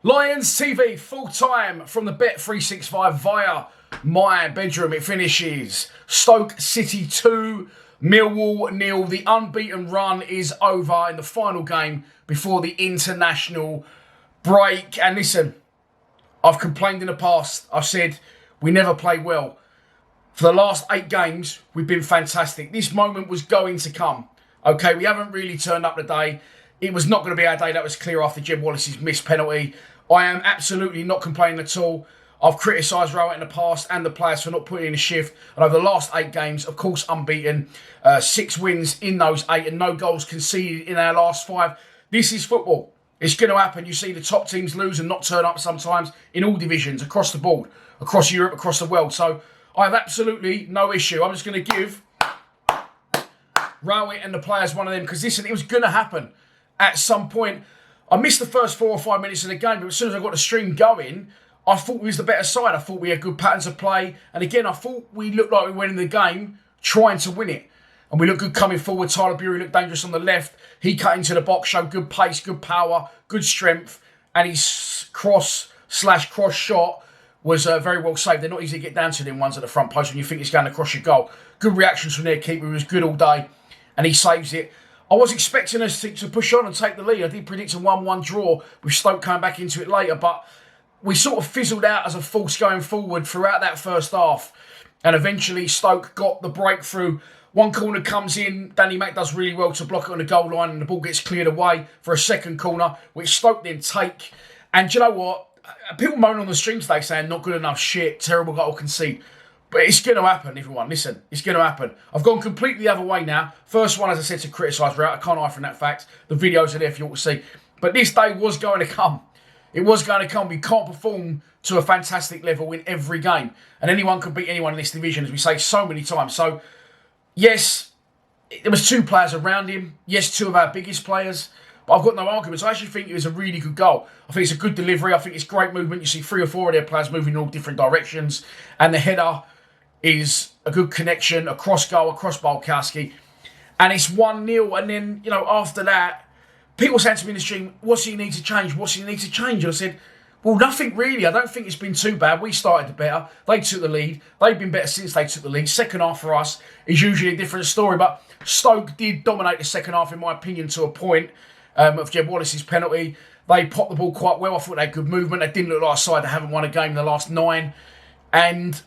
Lions TV, full time from the Bet365 via my bedroom. It finishes Stoke City 2, Millwall 0. The unbeaten run is over in the final game before the international break. And listen, I've complained in the past. I've said we never play well. For the last 8 games, we've been fantastic. This moment was going to come. Okay, we haven't really turned up today. It was not going to be our day. That was clear after Jed Wallace's missed penalty. I am absolutely not complaining at all. I've criticised Rowett in the past and the players for not putting in a shift. And over the last 8 games, of course, unbeaten. 6 wins in those 8 and no goals conceded in our last 5. This is football. It's going to happen. You see the top teams lose and not turn up sometimes in all divisions, across the board, across Europe, across the world. So I have absolutely no issue. I'm just going to give Rowett and the players one of them because, listen, it was going to happen at some point. I missed the first 4 or 5 minutes of the game, but as soon as I got the stream going, I thought we was the better side. I thought we had good patterns of play. And again, I thought we looked like we went in the game trying to win it. And we looked good coming forward. Tyler Bury looked dangerous on the left. He cut into the box, showed good pace, good power, good strength. And his cross shot was very well saved. They're not easy to get down to them ones at the front post when you think it's going across your goal. Good reactions from their keeper. He was good all day. And he saves it. I was expecting us to push on and take the lead. I did predict a 1-1 draw with Stoke coming back into it later, but we sort of fizzled out as a force going forward throughout that first half. And eventually Stoke got the breakthrough. One corner comes in, Danny Mack does really well to block it on the goal line and the ball gets cleared away for a second corner, which Stoke then take. And do you know what? People moan on the stream today saying not good enough, shit, terrible goal concede. But it's going to happen, everyone. Listen, it's going to happen. I've gone completely the other way now. First one, as I said, to criticise Rowett. I can't hide from that fact. The videos are there for you all to see. But this day was going to come. It was going to come. We can't perform to a fantastic level in every game. And anyone can beat anyone in this division, as we say so many times. So, yes, there was 2 players around him. Yes, 2 of our biggest players. But I've got no arguments. I actually think it was a really good goal. I think it's a good delivery. I think it's great movement. You see 3 or 4 of their players moving in all different directions. And the header is a good connection, a cross goal, across Bulkowski. And it's 1-0. And then, after that, people saying to me in the stream, what's he need to change? What's he need to change? And I said, well, nothing really. I don't think it's been too bad. We started better. They took the lead. They've been better since they took the lead. Second half for us is usually a different story. But Stoke did dominate the second half, in my opinion, to a point of Jed Wallace's penalty. They popped the ball quite well. I thought they had good movement. They didn't look like a side that haven't won a game in the last 9. And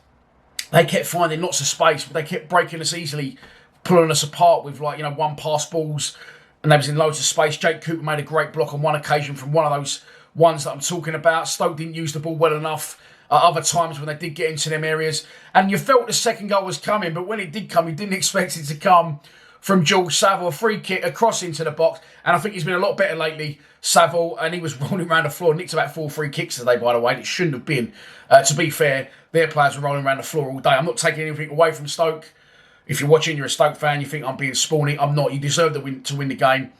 they kept finding lots of space, but they kept breaking us easily, pulling us apart with one pass balls, and they was in loads of space. Jake Cooper made a great block on one occasion from one of those ones that I'm talking about. Stoke didn't use the ball well enough at other times when they did get into them areas. And you felt the second goal was coming, but when it did come, you didn't expect it to come from George Saville. A free kick, a cross into the box. And I think he's been a lot better lately, Saville, and he was rolling around the floor. Nicked about 4 free kicks today, by the way. It shouldn't have been. To be fair, their players were rolling around the floor all day. I'm not taking anything away from Stoke. If you're watching, you're a Stoke fan, you think I'm being spawny. I'm not. You deserve to win the game,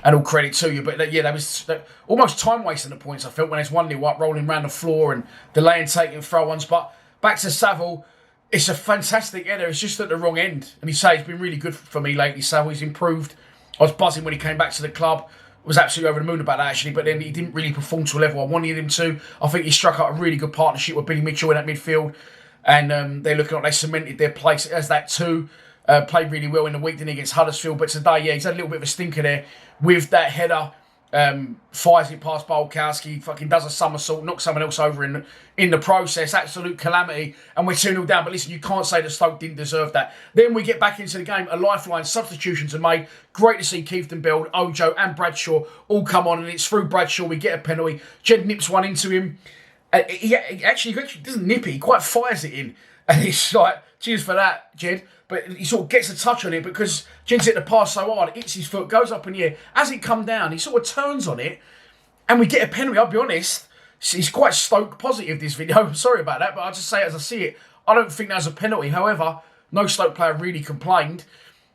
and all credit to you. But that was almost time wasting the points, I felt, when it's 1-0 up, rolling around the floor and delaying taking throw-ons. But back to Saville, it's a fantastic header. It's just at the wrong end. And he's been really good for me lately, Saville. He's improved. I was buzzing when he came back to the club. I was absolutely over the moon about that, actually. But then he didn't really perform to a level I wanted him to. I think he struck up a really good partnership with Billy Mitchell in that midfield. And they're looking like they cemented their place as that too. Played really well in the week, didn't he, against Huddersfield. But today, he's had a little bit of a stinker there with that header. Fires it past Bulkowski, fucking does a somersault, knocks someone else over in the process. Absolute calamity. And we're 2-0 down. But listen, you can't say that Stoke didn't deserve that. Then we get back into the game. A lifeline. Substitutions are made. Great to see Keith Bell, Ojo and Bradshaw all come on. And it's through Bradshaw we get a penalty. Jed nips one into him. He actually doesn't nip it. He quite fires it in. And it's like, cheers for that, Jed. But he sort of gets a touch on it because Jed's hit the pass so hard, it hits his foot, goes up in the air. As it come down, he sort of turns on it, and we get a penalty. I'll be honest, he's quite Stoke positive, this video. Sorry about that, but I'll just say it as I see it. I don't think that was a penalty. However, no Stoke player really complained.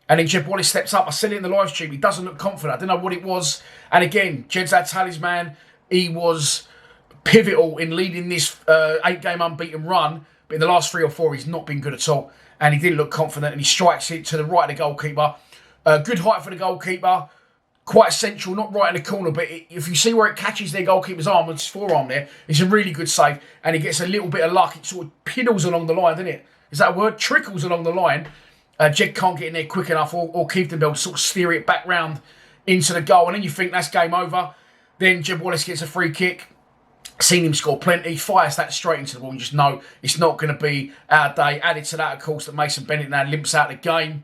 And then Jed Wallace steps up. I said it in the live stream. He doesn't look confident. I don't know what it was. And again, Jed's our talisman. He was pivotal in leading this 8-game unbeaten run. But in the last 3 or 4, he's not been good at all. And he didn't look confident. And he strikes it to the right of the goalkeeper. Good height for the goalkeeper. quite central, not right in the corner, but if you see where it catches their goalkeeper's arm and his forearm there, it's a really good save, and he gets a little bit of luck. It sort of piddles along the line, doesn't it? Is that a word? Trickles along the line. Jed can't get in there quick enough, or Keith-Bell sort of steer it back round into the goal, and then you think that's game over. Then Jed Wallace gets a free kick. Seen him score plenty, fires that straight into the ball, and just know it's not going to be our day. Added to that, of course, that Mason Bennett now limps out of the game.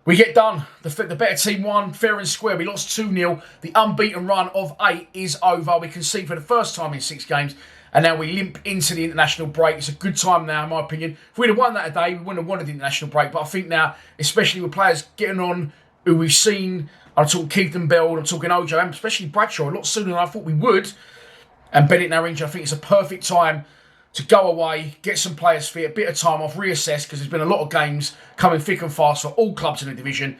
We get done. The better team won, fair and square. We lost 2-0. The unbeaten run of 8 is over. We concede for the first time in 6 games, and now we limp into the international break. It's a good time now, in my opinion. If we'd have won that a day, we wouldn't have wanted the international break. But I think now, especially with players getting on who we've seen, I'm talking Keith-Bell, I'm talking Ojo, and especially Bradshaw, a lot sooner than I thought we would. And Bennett now injured, I think it's a perfect time to go away, get some players fit, a bit of time off, reassess, because there's been a lot of games coming thick and fast for all clubs in the division.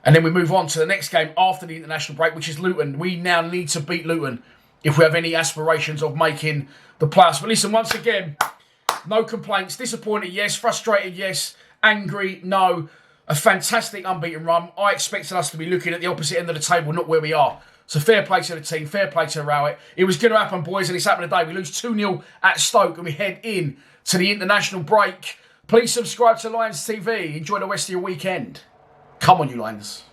And then we move on to the next game after the international break, which is Luton. We now need to beat Luton if we have any aspirations of making the playoffs. But listen, once again, no complaints. Disappointed, yes. Frustrated, yes. Angry, no. A fantastic unbeaten run. I expected us to be looking at the opposite end of the table, not where we are. So fair play to the team, fair play to Rowett. It was going to happen, boys, and it's happened today. We lose 2-0 at Stoke and we head in to the international break. Please subscribe to Lions TV. Enjoy the rest of your weekend. Come on, you Lions.